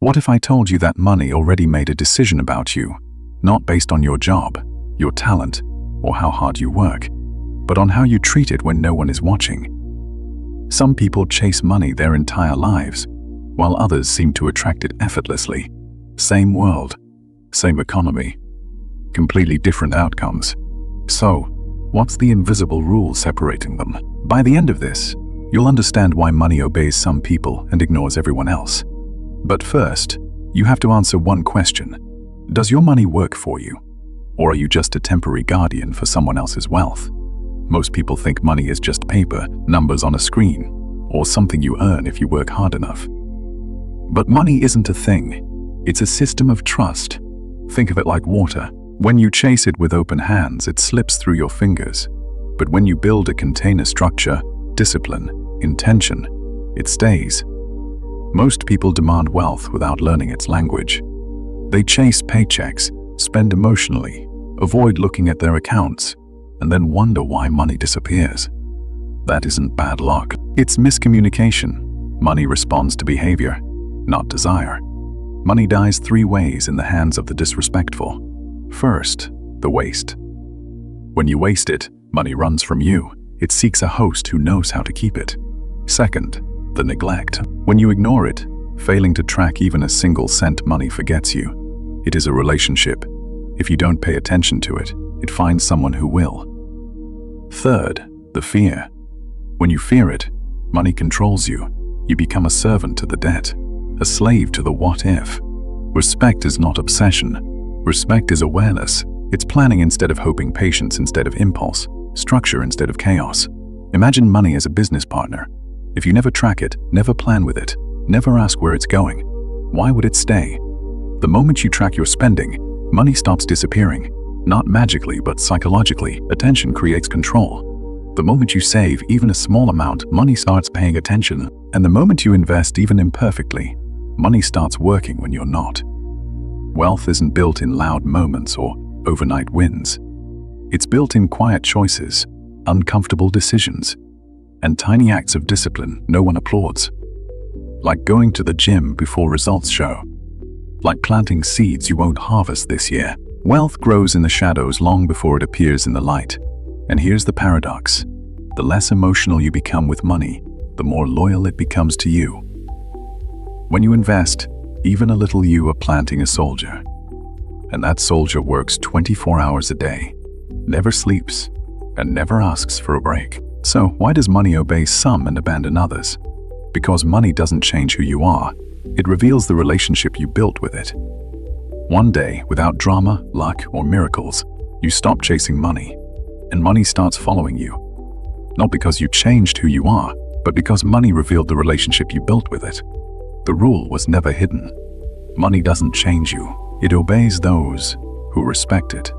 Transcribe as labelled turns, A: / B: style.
A: What if I told you that money already made a decision about you, not based on your job, your talent, or how hard you work, but on how you treat it when no one is watching? Some people chase money their entire lives, while others seem to attract it effortlessly. Same world, same economy, completely different outcomes. So, what's the invisible rule separating them? By the end of this, you'll understand why money obeys some people and ignores everyone else. But first, you have to answer one question. Does your money work for you? Or are you just a temporary guardian for someone else's wealth? Most people think money is just paper, numbers on a screen, or something you earn if you work hard enough. But money isn't a thing. It's a system of trust. Think of it like water. When you chase it with open hands, it slips through your fingers. But when you build a container structure, discipline, intention, it stays. Most people demand wealth without learning its language. They chase paychecks, spend emotionally, avoid looking at their accounts, and then wonder why money disappears. That isn't bad luck. It's miscommunication. Money responds to behavior, not desire. Money dies three ways in the hands of the disrespectful. First, the waste. When you waste it, money runs from you. It seeks a host who knows how to keep it. Second, the neglect. When you ignore it, failing to track even a single cent, money forgets you. It is a relationship. If you don't pay attention to it, it finds someone who will. Third, the fear. When you fear it, money controls you. You become a servant to the debt, a slave to the what if. Respect is not obsession. Respect is awareness. It's planning instead of hoping, patience instead of impulse, structure instead of chaos. Imagine money as a business partner. If you never track it, never plan with it, never ask where it's going, why would it stay? The moment you track your spending, money stops disappearing. Not magically, but psychologically. Attention creates control. The moment you save even a small amount, money starts paying attention. And the moment you invest even imperfectly, money starts working when you're not. Wealth isn't built in loud moments or overnight wins. It's built in quiet choices, uncomfortable decisions, and tiny acts of discipline no one applauds. Like going to the gym before results show. Like planting seeds you won't harvest this year. Wealth grows in the shadows long before it appears in the light. And here's the paradox. The less emotional you become with money, the more loyal it becomes to you. When you invest, even a little, you are planting a soldier. And that soldier works 24 hours a day, never sleeps, and never asks for a break. So why does money obey some and abandon others? Because money doesn't change who you are. It reveals the relationship you built with it. One day, without drama, luck, or miracles, you stop chasing money, and money starts following you. Not because you changed who you are, but because money revealed the relationship you built with it. The rule was never hidden. Money doesn't change you. It obeys those who respect it.